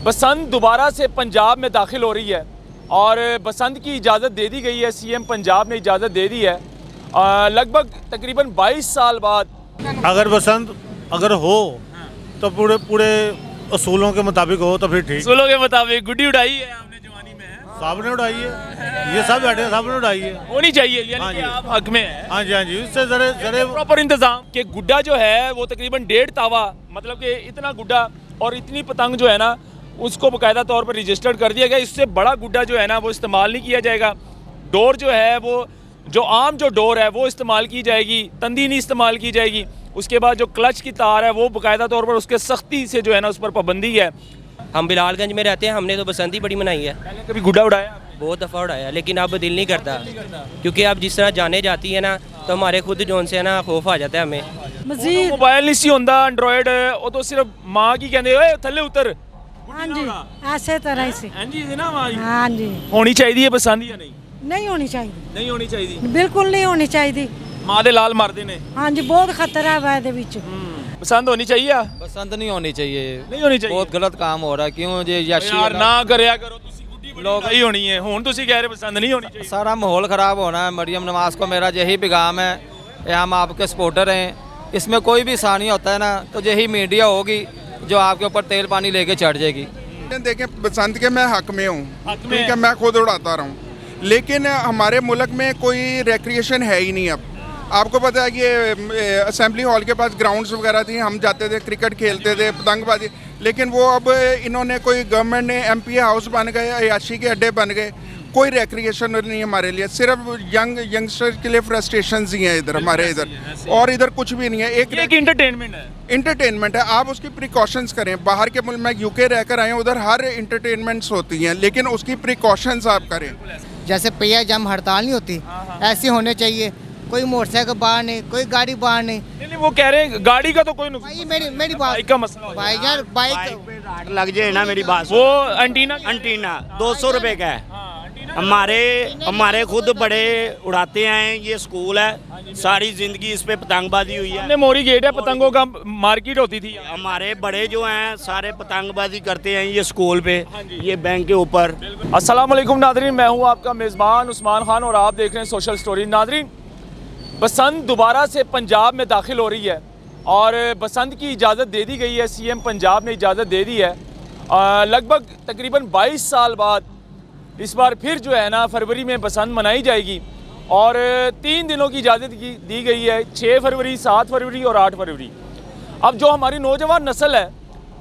बसंत दोबारा से पंजाब में दाखिल हो रही है और बसंत की इजाज़त दे दी गई है। सीएम पंजाब ने इजाज़त दे दी है लगभग तकरीबन 22 साल बाद। अगर बसंत अगर हो तो पूरे पूरे असूलों के मुताबिक हो तो फिर ठीक। असूलों के मुताबिक गुड्डी उड़ाई है आपने जवानी में? साहब ने उड़ाई है, ये सब बैठे साहब ने उड़ाई है, होनी चाहिए यानी हाँ कि जी। आप हक में हैं। हाँ जी हाँ जी, इससे जरे प्रॉपर इंतजाम कि गुड्डा जो है वो तकरीबन 1.5 तावा, मतलब कि इतना गुड्डा और इतनी पतंग जो है ना उसको बाकायदा तौर पर रजिस्टर्ड कर दिया गया। इससे बड़ा गुड्डा जो है ना वो इस्तेमाल नहीं किया जाएगा। डोर जो है वो जो आम जो डोर है वो इस्तेमाल की जाएगी, तंदी नहीं इस्तेमाल की जाएगी। उसके बाद जो क्लच की तार है वो बाकायदा तौर पर उसके सख्ती से जो है ना उस पर पाबंदी है। हम बिलालगंज में रहते हैं, हमने तो बसंत ही बड़ी मनाई है। पहले कभी गुड्डा उड़ाया आपने? बहुत दफ़ा उड़ाया, लेकिन अब दिल नहीं करता क्योंकि अब जिस तरह जाने जाती है ना तो हमारे खुद जोन से ना खौफ आ जाता है हमें। मजीद मोबाइल नहीं सी होंदा एंड्रॉयड, वो तो सिर्फ माँ की कहते ओए थल्ले उतर। हाँ जी, ऐसे तरह से। हाँ जी ना माँ हाँ जी, होनी चाहिए पसंद या नहीं? नहीं होनी चाहिए, नहीं होनी चाहिए। बिल्कुल नहीं होनी चाहिए। माँ दे लाल मारते ने। हाँ जी, बहुत खतरा है ਇਹਦੇ ਵਿੱਚ। पसंद होनी चाहिए? बसंत नहीं होनी चाहिए, नहीं होनी चाहिए। बहुत गलत काम हो रहा है। क्यों जे याशी यार ना करया करो, ਤੁਸੀਂ ਗੁੱਡੀ ਬੜੀ ਲਗਾਈ ਹੋਣੀ ਹੈ, ਹੁਣ ਤੁਸੀਂ ਕਹਿ ਰਹੇ ਪਸੰਦ नहीं होनी चाहिए। सारा माहौल ख़राब होना है। मरियम नवाज को मेरा यही पैगाम है, ये हम आपके सपोर्टर हैं। इसमें कोई भी सानी होता है ना तो यही मीडिया होगी जो आपके ऊपर तेल पानी लेके चढ़ जाएगी। देखें, बसंत के मैं हक में हूँ, हक में ठीक है, मैं खुद उड़ाता रहा हूँ, लेकिन हमारे मुल्क में कोई रिक्रिएशन है ही नहीं। अब आपको पता है कि असेंबली हॉल के पास ग्राउंड्स वगैरह थी, हम जाते थे, क्रिकेट खेलते थे, पतंगबाजी, लेकिन वो अब इन्होंने कोई गवर्नमेंट ने एमपी हाउस बन गए, अयाशी के अड्डे बन गए। कोई रिक्रिएशन नहीं है हमारे लिए, सिर्फ यंगस्टर के लिए फ्रस्ट्रेशंस ही हैं इधर हमारे इधर, और इधर कुछ भी नहीं है। एक इंटरटेनमेंट है, इंटरटेनमेंट है, आप उसकी प्रिकॉशंस करें। बाहर के मुल्क में यूके रहकर आए, उधर हर इंटरटेनमेंट्स होती हैं, लेकिन उसकी प्रिकॉशंस आप करें। जैसे पहिया जम हड़ताल नहीं होती, ऐसे होने चाहिए। कोई मोटरसाइकिल बाहर नहीं, कोई गाड़ी बाहर नहीं। नहीं वो कह रहे हैं गाड़ी का तो कोई नुकसान, भाई मेरी बात बाइक का मसला हो भाई यार, बाइक राट लग जाए ना, मेरी बात वो एंटीना एंटीना 200 रुपए का है। हमारे खुद बड़े उड़ाते हैं। ये स्कूल है, सारी जिंदगी इस पे पतंगबाजी हुई है। सामने मोरी गेट है, पतंगों का मार्केट होती थी। हमारे बड़े जो हैं सारे पतंगबाजी करते हैं ये स्कूल पे, ये बैंक के ऊपर। अस्सलाम वालेकुम नादरीन, मैं हूँ आपका मेज़बान उस्मान खान और आप देख रहे हैं सोशल स्टोरी। नादरीन, बसंत दोबारा से पंजाब में दाखिल हो रही है और बसंत की इजाज़त दे दी गई है। सीएम पंजाब ने इजाज़त दे दी है लगभग तकरीबन 22 साल बाद। इस बार फिर जो है ना फरवरी में बसंत मनाई जाएगी और 3 दिनों की इजाज़त दी गई है, 6 फरवरी, 7 फरवरी और 8 फरवरी। अब जो हमारी नौजवान नस्ल है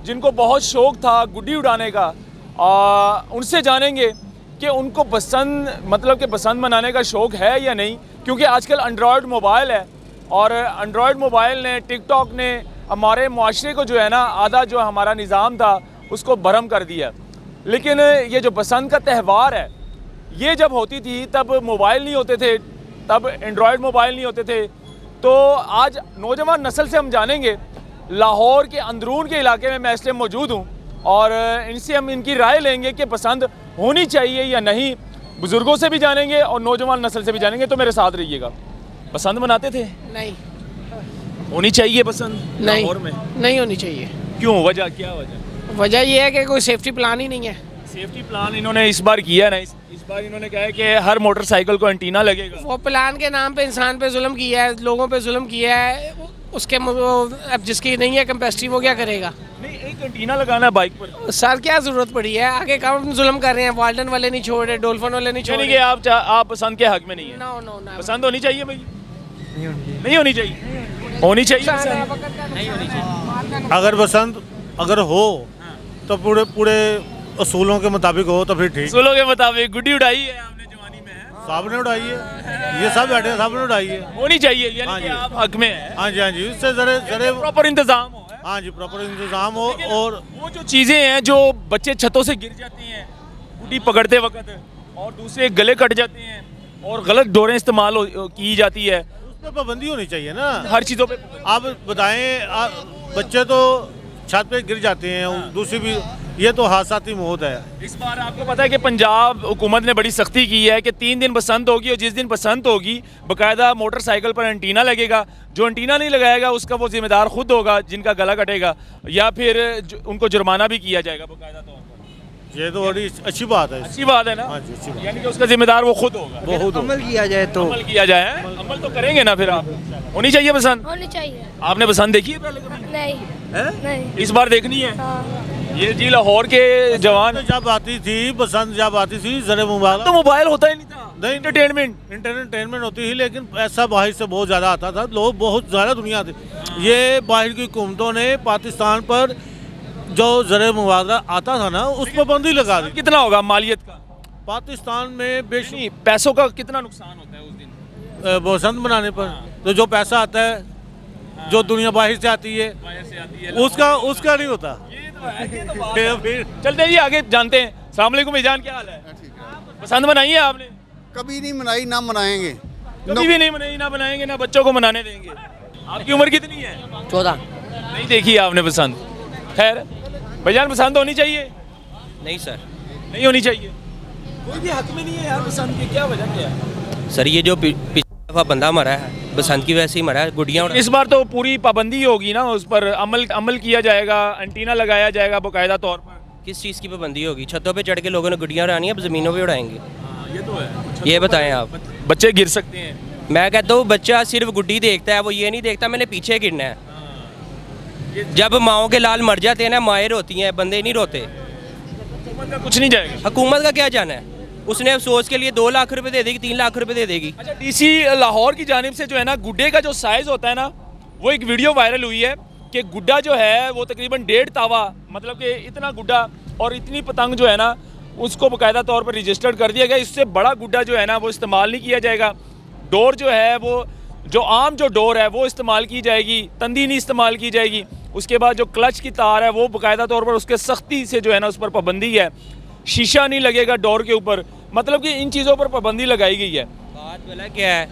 जिनको बहुत शौक़ था गुड्डी उड़ाने का, उनसे जानेंगे कि उनको बसंत मतलब कि बसंत मनाने का शौक़ है या नहीं, क्योंकि आजकल एंड्रॉयड मोबाइल है और एंड्रॉयड मोबाइल ने, टिकटॉक ने हमारे मुआशरे को जो है ना आधा जो हमारा निज़ाम था उसको भरम कर दिया। लेकिन ये जो बसंत का त्यौहार है ये जब होती थी तब मोबाइल नहीं होते थे, तब एंड्रॉयड मोबाइल नहीं होते थे। तो आज नौजवान नस्ल से हम जानेंगे, लाहौर के अंदरून के इलाके में मैं इसलिए मौजूद हूँ और इनसे हम इनकी राय लेंगे कि बसंत होनी चाहिए या नहीं। बुज़ुर्गों से भी जानेंगे और नौजवान नस्ल से भी जानेंगे, तो मेरे साथ रहिएगा। बसंत मनाते थे? नहीं होनी चाहिए बसंत नहीं, लाहौर में? नहीं होनी चाहिए। क्यों, वजह क्या? वजह यह है कि कोई सेफ्टी प्लान ही नहीं है। सेफ्टी प्लान इन्होंने इस बार किया है ना, इस बार इन्होंने कहा है कि हर मोटरसाइकिल को एंटीना लगेगा। वो प्लान के नाम पे इंसान पे जुल्म किया है, लोगों पे जुल्म किया है। उसके अब जिसकी नहीं है कैपेसिटी वो क्या करेगा? नहीं, एक एंटीना लगाना है बाइक पर। सर क्या ज़रूरत पड़ी है? आगे कम जुल्म कर रहे हैं, वाल्टन वाले नहीं छोड़ रहे, डोल्फिन वाले नहीं छोड़ यानी रहे। कि आप पसंद के हक में नहीं है? नो नो नो, पसंद होनी चाहिए भाई? नहीं होनी चाहिए। होनी चाहिए नहीं होनी चाहिए। अगर बसंत अगर हो तो पूरे पूरे असूलों के मुताबिक हो तो फिर ठीक। असूलों के मुताबिक गुड्डी उड़ाई है आपने जवानी में? साहब ने उड़ाई है, ये सब बैठे साहब ने उड़ाई है, होनी चाहिए यानी हाँ कि जी। आप हक में हैं। हाँ जी हाँ जी, इससे जरे प्रॉपर इंतजाम हो। हाँ जी, प्रॉपर इंतजाम हो। और वो जो चीज़ें हैं जो बच्चे छतों से गिर जाती हैं गुड्डी पकड़ते वक्त और दूसरे गले कट जाते हैं और गलत डोरें इस्तेमाल की जाती है, उस पर पाबंदी होनी चाहिए ना हर चीज़ों पे। आप बताएं, बच्चे तो छत पे गिर जाते हैं, दूसरी भी ये तो हादसाती मौत है। इस बार आपको पता है कि पंजाब हुकूमत ने बड़ी सख्ती की है कि 3 दिन बसंत होगी और जिस दिन बसंत होगी बाकायदा मोटरसाइकिल पर एंटीना लगेगा। जो एंटीना नहीं लगाएगा उसका वो जिम्मेदार खुद होगा जिनका गला कटेगा, या फिर उनको जुर्माना भी किया जाएगा बाकायदा तौर पर। ये तो बड़ी अच्छी बात है। अच्छी बात है ना। हाँ जी, अच्छी बात। यानी कि उसका जिम्मेदार वो खुद होगा। बहुत हो। अमल किया जाए तो अमल किया जाए, अमल तो करेंगे ना फिर आप। होनी चाहिए पसंद। होनी चाहिए। आपने पसंद देखी है पहले कभी? नहीं हैं? नहीं। इस बार देखनी है। हाँ। ये जी लाहौर के जवान जब आती थी बसंत, जब आती थी ज़रे मुबारक, तो मोबाइल होता ही नहीं था, नहीं एंटरटेनमेंट। इंटरटेनमेंट होती थी, लेकिन ऐसा बाहर से बहुत ज़्यादा आता था, लोग बहुत ज़्यादा दुनिया थी। ये बाहर की हुकूमतों ने पाकिस्तान पर जो ज़रे मुबारक आता था ना, उस पर पाबंदी लगा दी। कितना होगा मालियत का? पाकिस्तान में बेशक नहीं, पैसों का कितना नुकसान होता है उस दिन? बसंत बनाने पर तो जो पैसा आता है, जो दुनिया बाहर से आती है, उसका नहीं होता। फिर चलते हैं जी आगे, जानते हैं। अस्सलाम वालेकुम ईजान, क्या हाल है? पसंद बनाई है आपने? कभी नहीं मनाई, ना मनाएंगे। कभी भी नहीं बनाई, ना बनाएंगे, ना बच्चों को मनाने देंगे। आपकी उम्र कितनी है? 14। नहीं देखी है आपने पसंद? खैर भाईजान, पसंद होनी चाहिए? नहीं सर। नहीं होनी चाहिए। कोई भी हक में नहीं है यार पसंद की, क्या वजह क्या है? सर ये जो पिछली दफ़ा बंदा मरा है बसंत की वजह से ही मरा है, गुड़ियाँ इस बार तो पूरी पाबंदी होगी ना, उस पर अमल किया जाएगा, एंटीना लगाया जाएगा बाकायदा तौर पर। किस चीज़ की पाबंदी होगी? छतों पे चढ़ के लोगों ने गुड़ियाँ उड़ानी है, अब ज़मीनों पे उड़ाएंगे। ये तो है। ये बताएं आप। बच्चे गिर सकते हैं। मैं कहता हूँ बच्चा सिर्फ गुड्डी देखता है, वो ये नहीं देखता मैंने पीछे गिरना है। जब माओ के लाल मर जाते हैं ना, माएँ रोती हैं, बंदे नहीं रोते। हुकूमत का कुछ नहीं जाएगा। हुकूमत का क्या जाना है? उसने अफसोस के लिए 2 लाख रुपए दे देगी, 3 लाख रुपए दे देगी। अच्छा, डीसी लाहौर की जानिब से जो है ना, गुड्डे का जो साइज़ होता है ना, वो एक वीडियो वायरल हुई है कि गुड्डा जो है वो तकरीबन 1.5 तावा, मतलब कि इतना गुड्डा और इतनी पतंग जो है ना, उसको बाकायदा तौर पर रजिस्टर्ड कर दिया गया। इससे बड़ा गुड्डा जो है ना वो इस्तेमाल नहीं किया जाएगा। डोर जो है वो जो आम जो डोर है वो इस्तेमाल की जाएगी, तंदी नहीं इस्तेमाल की जाएगी। उसके बाद जो क्लच की तार है वो बाकायदा तौर पर उसके सख्ती से जो है ना उस पर पाबंदी है। शीशा नहीं लगेगा डोर के ऊपर, मतलब कि इन चीज़ों पर पाबंदी लगाई गई है। बात वाला क्या है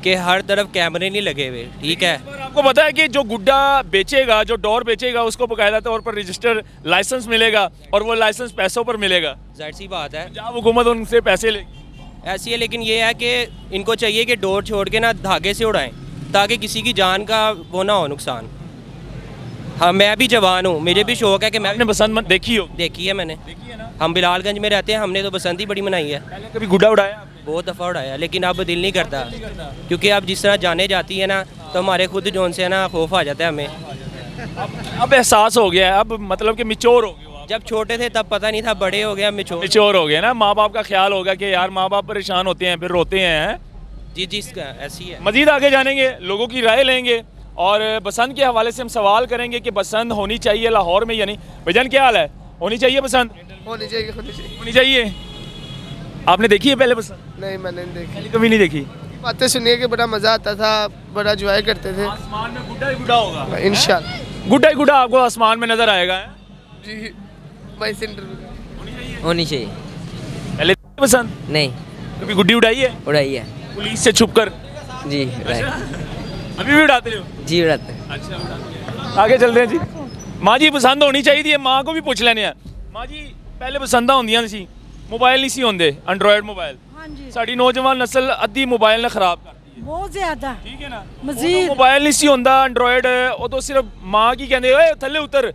कि हर तरफ कैमरे नहीं लगे हुए, ठीक है। पर आपको पता है कि जो गुड्डा बेचेगा, जो डोर बेचेगा, उसको बाकायदा तौर पर रजिस्टर लाइसेंस मिलेगा और वो लाइसेंस पैसों पर मिलेगा। जाहिर सी बात है, पंजाब हुकूमत उनसे पैसे लेगी। ऐसी है। लेकिन ये है कि इनको चाहिए कि डोर छोड़ के ना धागे से उड़ाएं, ताकि किसी की जान का वो ना हो नुकसान। हाँ, मैं भी जवान हूँ, मुझे भी शौक है कि मैं आपने बसंत देखी हो? देखी है मैंने। देखी है ना? हम बिलालगंज में रहते हैं, हमने तो बसंत ही बड़ी मनाई है। पहले कभी गुड्डा उड़ाया आपने? बहुत दफ़ा उड़ाया, लेकिन अब दिल नहीं करता, क्योंकि अब जिस तरह जाने जाती है ना, तो हमारे खुद जोन से ना खौफ आ जाता है हमें। अब एहसास हो गया है, अब मतलब कि मिच्योर हो गए हो आप। जब छोटे थे तब पता नहीं था, बड़े हो गया मिच्योर हो गए ना, माँ बाप का ख्याल होगा कि यार माँ बाप परेशान होते हैं, फिर रोते हैं। जी जी, ऐसी है। मजीद आगे जानेंगे, लोगों की राय लेंगे और बसंत के हवाले से हम सवाल करेंगे कि बसंत होनी चाहिए लाहौर में या नहीं। भाईजान क्या हाल है? होनी चाहिए बसंत? होनी चाहिए, होनी चाहिए। होनी चाहिए। आपने देखी है पहले बसंत? नहीं, मैंने नहीं देखी। पहले कभी नहीं देखी। बातें सुनिए कि बड़ा मज़ा आता था, बड़ा एंजॉय करते थे। आसमान में गुड्डा ही गुड्डा होगा इंशाल्लाह। गुड्डा ही गुड्डा आपको आसमान में नजर आएगा। जी भाई, सेंटर होनी चाहिए। पहले बसंत नहीं, कभी गुड्डी उड़ाई है? उड़ाई है पुलिस से छुप कर? जी। अभी भी उड़ाते हो? जी उड़ाते हैं। अच्छा, आगे चलते हैं जी। माँ जी पसंद होनी चाहिए, माँ को भी पूछ लेने। माँ जी पहले पसंदा होंदियां सी, मोबाइल नहीं सी होंदे, एंड्रॉयड मोबाइल। हाँ जी, साडी नौजवान नस्ल अद्धी मोबाइल ने खराब करती है। बहुत ज्यादा। ठीक है ना? मजीद। मोबाइल नहीं सी होंदा, एंड्रॉयड, वो तो सिर्फ माँ की कहंदे ओए थल्ले उतर।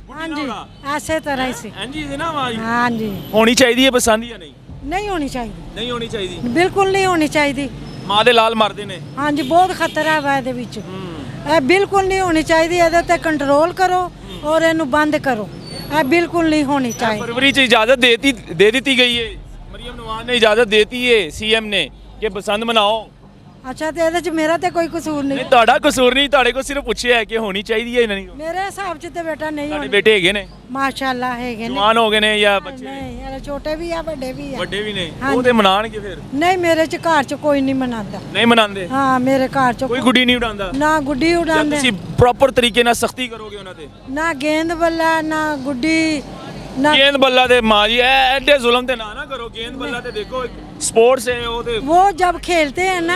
हाँ जी, ऐसे तरह से। हाँ जी, ना माँ जी। हाँ जी, होनी चाहिए पसंद या नहीं? नहीं होनी चाहिए, नहीं होनी चाहिए। बिल्कुल नहीं होनी चाहिए। माँ दे लाल मारते ने। हाँ जी, बहुत खतरा है ਇਹਦੇ ਵਿੱਚ। ਇਹ ਬਿਲਕੁਲ ਨਹੀਂ ਹੋਣੀ ਚਾਹੀਦੀ, ਇਹਦੇ ਤੇ ਕੰਟਰੋਲ ਕਰੋ और ਇਹਨੂੰ ਬੰਦ ਕਰੋ। ਇਹ ਬਿਲकुल नहीं होनी चाहिए। फरवरी से इजाजत दे दी गई है, मरियम नवाज ने इजाजत देती है सीएम ने कि बसंत मनाओ। अच्छा, ਤੇ ਇਹਦੇ ਚ ਮੇਰਾ ਤੇ ਕੋਈ ਕਸੂਰ नहीं नहीं। ਤੁਹਾਡਾ ਕਸੂਰ ਨਹੀਂ, ਤੁਹਾਡੇ ਕੋ ਸਿਰਫ ਪੁੱਛਿਆ ਹੈ ਕਿ ਹੋਣੀ ਚਾਹੀਦੀ ਹੈ ਜਾਂ ਨਹੀਂ। ਮੇਰੇ ਹਿਸਾਬ ਚ ਤੇ ਬੇਟਾ ਨਹੀਂ ਤੁਹਾਡੇ ਹੋਣੀ। ਬੇਟੇ ਹੈਗੇ ਨੇ, ਮਾਸ਼ਾਅੱਲਾ ਹੈਗੇ ਨੇ। ਜਵਾਨ ਹੋ ਗਏ ਨੇ ਜਾਂ ਬੱਚੇ? ਨਹੀਂ, ਇਹ ਛੋਟੇ ਵੀ ਆ, ਵੱਡੇ ਵੀ ਆ। ਵੱਡੇ ਵੀ ਨੇ, ਹਾਂਜੀ। ਉਹ ਤੇ ਮਨਾਣਗੇ ਫਿਰ। ਨਹੀਂ, ਮੇਰੇ ਚ ਘਰ ਚ ਕੋਈ ਨਹੀਂ ਮਨਾਉਂਦਾ। ਨਹੀਂ ਮਨਾਉਂਦੇ? ਹਾਂ, ਮੇਰੇ ਘਰ ਚ ਕੋਈ ਗੁੱਡੀ ਨਹੀਂ ਉਡਾਉਂਦਾ? ਨਾ ਗੁੱਡੀ ਜਾਂ ਉਡਾਉਂਦੇ, ਤੁਸੀਂ ਪ੍ਰੋਪਰ ਤਰੀਕੇ ਨਾਲ ਸਖਤੀ ਕਰੋਗੇ ਉਹਨਾਂ ਤੇ? ਨਾ ਗੇਂਦ ਬੱਲਾ, ਨਾ ਗੁੱਡੀ, ना गेंद बल्ला ते माँ जी एडे जुल्म ते ना करो। गेंद बल्ला ते देखो स्पोर्ट्स है वो ते। वो जब खेलते हैं ना,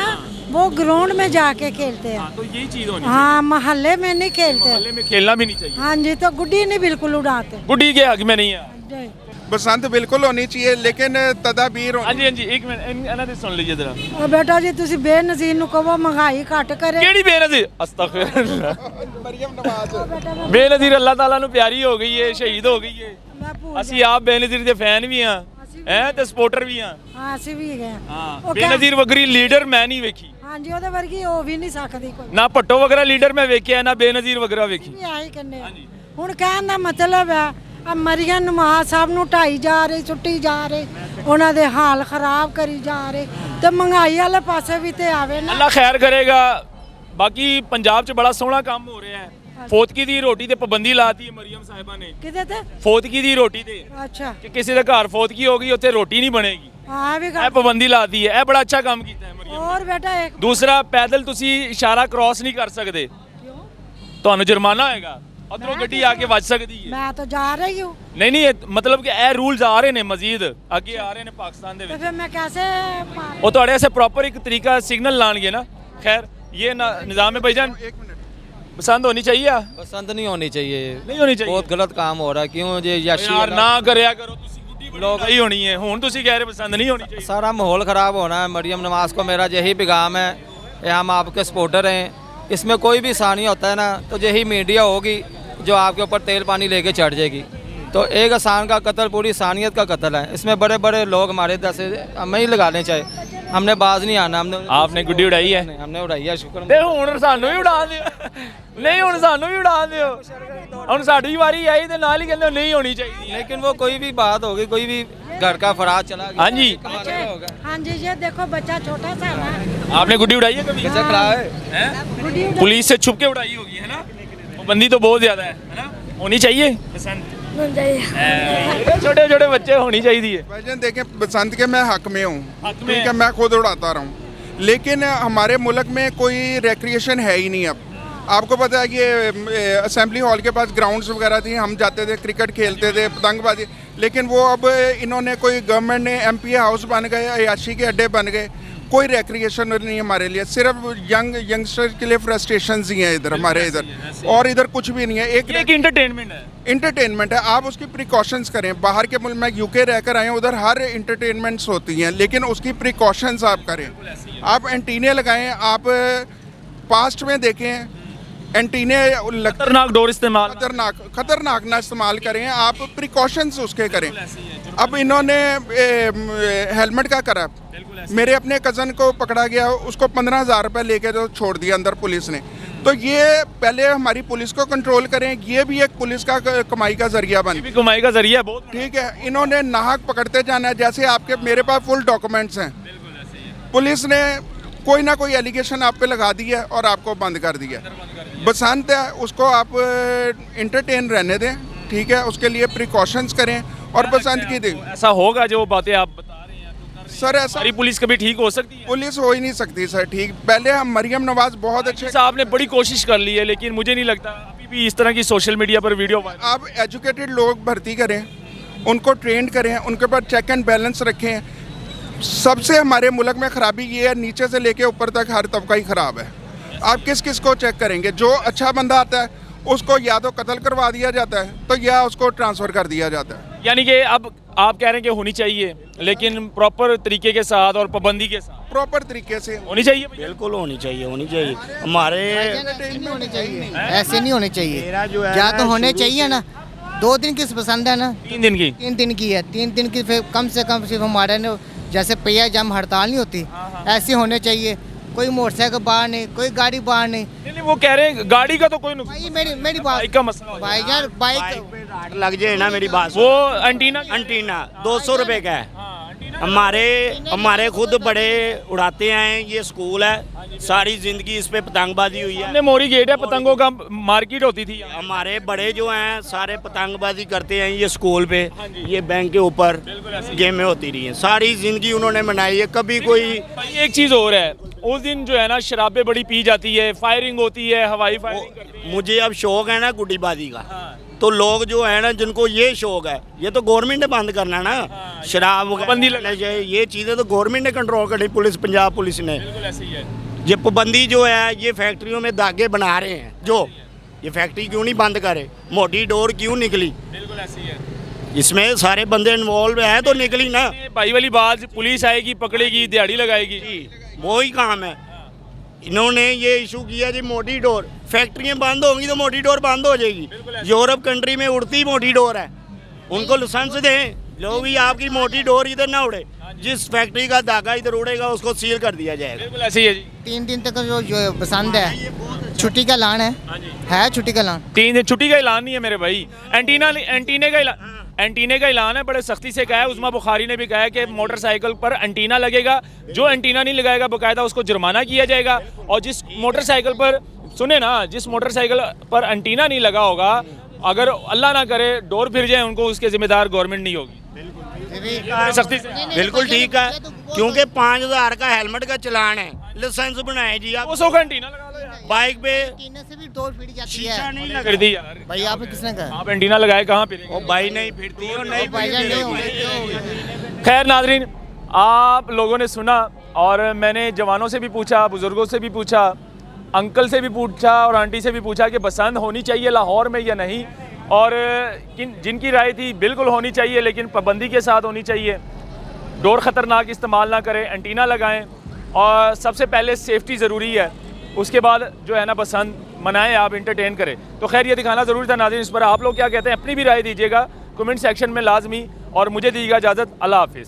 वो ग्राउंड में जाके खेलते हैं। तो यही चीज होनी हाँ, मोहल्ले में नहीं खेलते। मोहल्ले में खेलना भी नहीं चाहिए। हाँ जी, तो गुड्डी नहीं बिल्कुल उड़ाते। गुड्डी के हक में नहीं है। बसंत बिल्कुल होनी चाहिए, लेकिन तदाबीर हाँ जी, हाँ जी, एक मिनट ਇਹਨਾਂ ਦੀ सुन लीजिए जरा। और बेटा जी, तुसी बेनजीर नु कहो महंगाई घट करे। केड़ी बेनजीर? अस्तगफिरुल्लाह। मरियम नवाज बेनजीर अल्लाह ताला नु प्यारी हो गई है, शहीद हो गई है। ਮੈਂ ਭੁੱਲ ਅਸੀਂ ਆਪ ਬੇਨਜ਼ੀਰ ਦੇ ਫੈਨ ਵੀ ਹਾਂ ਹੈ ਤੇ ਸਪੋਰਟਰ ਵੀ ਹਾਂ। ਹਾਂ ਅਸੀਂ ਵੀ ਗਏ ਹਾਂ ਉਹ ਬੇਨਜ਼ੀਰ ਵਗਰੀ ਲੀਡਰ ਮੈਂ ਨਹੀਂ ਵੇਖੀ ਹਾਂਜੀ ਉਹਦੇ ਵਰਗੀ ਹੋ ਵੀ ਨਹੀਂ ਸਕਦੀ ਕੋਈ ਨਾ ਭੱਟੋ ਵਗਰਾ ਲੀਡਰ ਮੈਂ ਵੇਖਿਆ ਨਾ ਬੇਨਜ਼ੀਰ ਵਗਰਾ ਵੇਖੀ। ਵੀ ਆਹੀ ਕੰਨੇ ਹੁਣ ਕਹਿਣ ਦਾ ਮਤਲਬ ਹੈ ਆ ਮਰੀਆਂ ਨਮਾਜ਼ ਸਾਹਿਬ ਨੂੰ ਢਾਈ ਜਾ ਰਹੇ ਸੁੱਟੀ ਜਾ ਰਹੇ ਉਹਨਾਂ ਦੇ ਹਾਲ ਖਰਾਬ ਕਰੀ ਜਾ ਰਹੇ ਤੇ ਮਹਿੰਗਾਈ ਵਾਲੇ ਪਾਸੇ ਵੀ ਤੇ ਆਵੇ ਨਾ। ਅੱਲਾ ਖੈਰ ਕਰੇਗਾ। ਬਾਕੀ ਪੰਜਾਬ 'ਚ ਬੜਾ ਸੋਹਣਾ ਕੰਮ ਹੋ ਰਿਹਾ ਹੈ। ਫੋਤਕੀ ਦੀ ਰੋਟੀ ਤੇ ਪਾਬੰਦੀ ਲਾਤੀ ਹੈ ਮਰੀਮ ਸਾਹਿਬਾ ਨੇ। ਕਿਤੇ ਤੇ ਫੋਤਕੀ ਦੀ ਰੋਟੀ ਤੇ ਅੱਛਾ ਕਿ ਕਿਸੇ ਦੇ ਘਰ ਫੋਤਕੀ ਹੋ ਗਈ ਉੱਥੇ ਰੋਟੀ ਨਹੀਂ ਬਣੇਗੀ। ਹਾਂ ਵੀ ਇਹ ਪਾਬੰਦੀ ਲਾਤੀ ਹੈ। ਇਹ ਬੜਾ ਅੱਛਾ ਕੰਮ ਕੀਤਾ ਹੈ ਮਰੀਮ। ਹੋਰ ਬੇਟਾ ਇੱਕ ਦੂਸਰਾ ਪੈਦਲ ਤੁਸੀਂ ਇਸ਼ਾਰਾ ਕ੍ਰਾਸ ਨਹੀਂ ਕਰ ਸਕਦੇ, ਤੁਹਾਨੂੰ ਜੁਰਮਾਨਾ ਹੋਏਗਾ। ਉਧਰੋਂ ਗੱਡੀ ਆ ਕੇ ਵੱਜ ਸਕਦੀ ਹੈ। ਮੈਂ ਤਾਂ ਜਾ ਰਹੀ ਹੂੰ ਨਹੀਂ ਨਹੀਂ मतलब कि ਇਹ ਰੂਲਸ ਆ ਰਹੇ ਨੇ ਮਜ਼ੀਦ ਅੱਗੇ ਆ ਰਹੇ ਨੇ ਪਾਕਿस्तान ਦੇ ਤੇ ਵਿੱਚ। ਫਿਰ ਮੈਂ कैसे मार ਉਹ ਤੁਹਾਡੇ ਐਸੇ ਪ੍ਰੋਪਰ ਇੱਕ ਤਰੀਕਾ ਸਿਗਨਲ ਲਾਣਗੇ ਨਾ। खैर ये निज़ाम है भाईजान पसंद होनी चाहिए या पसंद नहीं होनी चाहिए, नहीं होनी चाहिए। बहुत गलत काम हो रहा है। क्यों ये याशी यार ना करया करो ਤੁਸੀਂ ਗੁੱਡੀ ਲੋਕ ਹੀ ਹੋਣੀ ਹੈ। ਹੁਣ ਤੁਸੀਂ ਕਹਿ ਰਹੇ ਪਸੰਦ ਨਹੀਂ ਹੋਣੀ चाहिए। सारा माहौल ख़राब होना है। मरियम नवाज़ को मेरा यही पैगाम है, ये हम आपके सपोर्टर हैं। इसमें कोई भी सानी होता है ना तो यही मीडिया होगी जो आपके ऊपर तेल पानी लेके चढ़ जाएगी। तो एक इंसान का कत्ल पूरी सानियत का कत्ल है। इसमें बड़े बड़े लोग हमारे जैसे हमें ही लगाने चाहिए। हमने बाज नहीं आना। हमने आपने गुड्डी उड़ाई है? हमने उड़ाई है, शुक्र। ਤੇ ਹੁਣ ਸਾਨੂੰ ਵੀ ਉਡਾ ਦਿਓ। ਨਹੀਂ ਹੁਣ ਸਾਨੂੰ ਵੀ ਉਡਾ ਦਿਓ। ਹੁਣ ਸਾਡੀ ਵਾਰੀ ਆਈ ਤੇ ਨਾਲ ਹੀ ਕਹਿੰਦੇ ਨਹੀਂ ਹੋਣੀ ਚਾਹੀਦੀ। लेकिन वो कोई भी बात होगी, कोई भी घर का फराज चला गया। हाँ जी। हाँ जी ये देखो बच्चा छोटा सा ना आपने गुड्डी उड़ाई है कभी? कैसे खड़ा है? हैं? गुड्डी उड़ा- पुलिस से छुप के उड़ाई होगी है ना? पाबंदी तो बहुत ज्यादा है ना? होनी चाहिए पसंद। छोटे छोटे बच्चे होनी चाहिए। भाईजान देखें, बसंत के मैं हक में हूँ, हक में ठीक है, मैं खुद उड़ाता रहा हूँ, लेकिन हमारे मुल्क में कोई रिक्रिएशन है ही नहीं। अब आपको पता है कि असेंबली हॉल के पास ग्राउंड्स वगैरह थी, हम जाते थे, क्रिकेट खेलते थे, पतंगबाजी, लेकिन वो अब इन्होंने कोई गवर्नमेंट ने एमपी हाउस बन गए, अयाशी के अड्डे बन गए, कोई रिक्रिएशन नहीं हमारे लिए। सिर्फ यंगस्टर के लिए फ्रस्ट्रेशन ही है इधर हमारे इधर, और इधर कुछ भी नहीं है। एक इंटरटेनमेंट है। इंटरटेनमेंट है, आप उसकी प्रिकॉशंस करें। बाहर के मुल्क में यूके रहकर आए हैं, उधर हर इंटरटेनमेंट्स होती हैं, लेकिन उसकी प्रिकॉशंस आप करें। आप एंटीने लगाएं। आप पास्ट में देखें एंटीने खतरनाक डोर इस्तेमाल, खतरनाक ना इस्तेमाल करें। आप प्रिकॉशंस उसके करें। अब इन्होंने हेलमेट का करा, मेरे अपने कज़न को पकड़ा गया, उसको 15,000 रुपये लेके तो छोड़ दिया अंदर पुलिस ने। तो ये पहले हमारी पुलिस को कंट्रोल करें। ये भी एक पुलिस का कमाई का जरिया बन, भी कमाई का जरिया बहुत। ठीक है। इन्होंने नाहक पकड़ते जाना है। जैसे आपके मेरे पास फुल डॉक्यूमेंट्स हैं, पुलिस ने कोई ना कोई एलिगेशन आप पे लगा दी है और आपको बंद कर दिया। बसंत है, उसको आप इंटरटेन रहने दें, ठीक है, उसके लिए प्रिकॉशंस करें और बसंत की दें। ऐसा होगा जो बातें आप बता रहे हैं तो सर ऐसा सारी पुलिस कभी ठीक हो सकती है? पुलिस हो ही नहीं सकती सर ठीक। पहले हम मरियम नवाज बहुत अच्छे, साहब ने बड़ी कोशिश कर ली है, लेकिन मुझे नहीं लगता अभी भी इस तरह की सोशल मीडिया पर वीडियो आप एजुकेटेड लोग भर्ती करें, उनको ट्रेन करें, उनके पास चेक एंड बैलेंस रखें। सबसे हमारे मुल्क में ख़राबी ये है, नीचे से लेके ऊपर तक हर तबका ही ख़राब है। आप किस किस को चेक करेंगे? जो अच्छा बंदा आता है उसको या तो कत्ल करवा दिया जाता है, तो या उसको ट्रांसफ़र कर दिया जाता है। यानी कि अब आप कह रहे हैं कि होनी चाहिए, लेकिन प्रॉपर तरीके के साथ और पाबंदी के साथ प्रॉपर तरीके से होनी चाहिए। बिल्कुल होनी चाहिए, होनी चाहिए। हमारे ऐसे नहीं होने चाहिए, ऐसे नहीं होने चाहिए। या तो होने चाहिए ना। 2 दिन की पसंद है ना, 3 दिन की, 3 दिन की है। 3 दिन की फिर कम से कम सिर्फ हमारे ने जैसे पहिया जम हड़ताल नहीं होती, ऐसी होने चाहिए। कोई मोटरसाइकिल बाहर नहीं, कोई गाड़ी बाहर नहीं। नहीं वो कह रहे हैं गाड़ी का तो कोई नुकसान, भाई मेरी बात, बाइक का मसला होता है। भाई यार बाइक पे डाट लग जाए ना, मेरी बात वो एंटीना एंटीना 200 रुपए का है। हमारे खुद बड़े उड़ाते हैं। ये स्कूल है, सारी जिंदगी इस पे पतंगबाजी हुई है। हमने मोरी गेट है, पतंगों का मार्केट होती थी। हमारे बड़े जो हैं सारे पतंगबाजी करते हैं ये स्कूल पे, ये बैंक के ऊपर गेमें होती रही हैं। सारी जिंदगी उन्होंने मनाई है। कभी कोई भाई एक चीज़ और है, उस दिन जो है ना शराबें बड़ी पी जाती है, फायरिंग होती है, हवाई फायरिंग करती है। मुझे अब शौक है ना गुड्डीबाजी का, तो लोग जो है ना जिनको ये शौक है, ये तो गवर्नमेंट ने बंद करना ना। शराब पाबंदी लगना चाहिए, ये चीज़ें तो गवर्नमेंट ने कंट्रोल करनी। पुलिस, पंजाब पुलिस ने बिल्कुल ऐसे ही है। ये पाबंदी जो है, ये फैक्ट्रियों में धागे बना रहे हैं, जो ये फैक्ट्री क्यों नहीं बंद करे? मोटी डोर क्यों निकली? बिल्कुल ऐसे ही है। इसमें सारे बंदे इन्वॉल्व हैं तो निकली ना। भाई वाली बात, पुलिस आएगी, पकड़ेगी, दिहाड़ी लगाएगी, वही काम है। इन्होंने ये इशू किया जी, मोटी डोर, फैक्ट्रियाँ बंद होंगी तो मोटी डोर बंद हो जाएगी। यूरोप कंट्री में उड़ती मोटी डोर है, उनको लाइसेंस दें, लो भी आपकी मोटी डोर इधर ना उड़े, जिस फैक्ट्री का धागा इधर उड़ेगा उसको सील कर दिया जाएगा। बिल्कुल ऐसे ही है जी। 3 दिन तक जो पसंद है, छुट्टी का ऐलान है छुट्टी का ऐलान। 3 दिन छुट्टी का ऐलान नहीं है मेरे भाई, एंटीने का ऐलान है, बड़े सख्ती से कहा है। उस्मा बुखारी ने भी कहा है कि मोटरसाइकिल पर एंटीना लगेगा, जो एंटीना नहीं लगाएगा बाकायदा उसको जुर्माना किया जाएगा। और जिस मोटरसाइकिल पर, सुने ना, जिस मोटरसाइकिल पर एंटीना नहीं लगा होगा, अगर अल्लाह ना करे डोर फिर जाए उनको, उसके जिम्मेदार गवर्नमेंट नहीं होगी। सख्ती से बिल्कुल ठीक है, क्योंकि 5000 का हेलमेट का चलान है, लाइसेंस बनाए जी आप। 200 का एंटीना लगा लो यार। बाइक पे से भी डोर फिर जाती शीशा है। नहीं फिर लगा दी यार, भाई आपने किसने कहा? आप एंटीना लगाए कहाँ फिर? वो बाई नहीं फिरती और नहीं फिरती। खैर नाजरीन, आप लोगों ने सुना और मैंने जवानों से भी पूछा, बुज़ुर्गों से भी पूछा, अंकल से भी पूछा और आंटी से भी पूछा कि बसंत होनी चाहिए लाहौर में या नहीं। और जिनकी राय थी बिल्कुल होनी चाहिए, लेकिन पाबंदी के साथ होनी चाहिए। डोर ख़तरनाक इस्तेमाल ना करें, एंटीना लगाएं और सबसे पहले सेफ्टी ज़रूरी है। उसके बाद जो है ना बसंत मनाएं, आप इंटरटेन करें। तो खैर ये दिखाना ज़रूरी था नाज़रीन। इस पर आप लोग क्या कहते हैं, अपनी भी राय दीजिएगा कमेंट सेक्शन में लाजमी, और मुझे दीजिएगा इजाज़त। अल्लाह हाफिज़।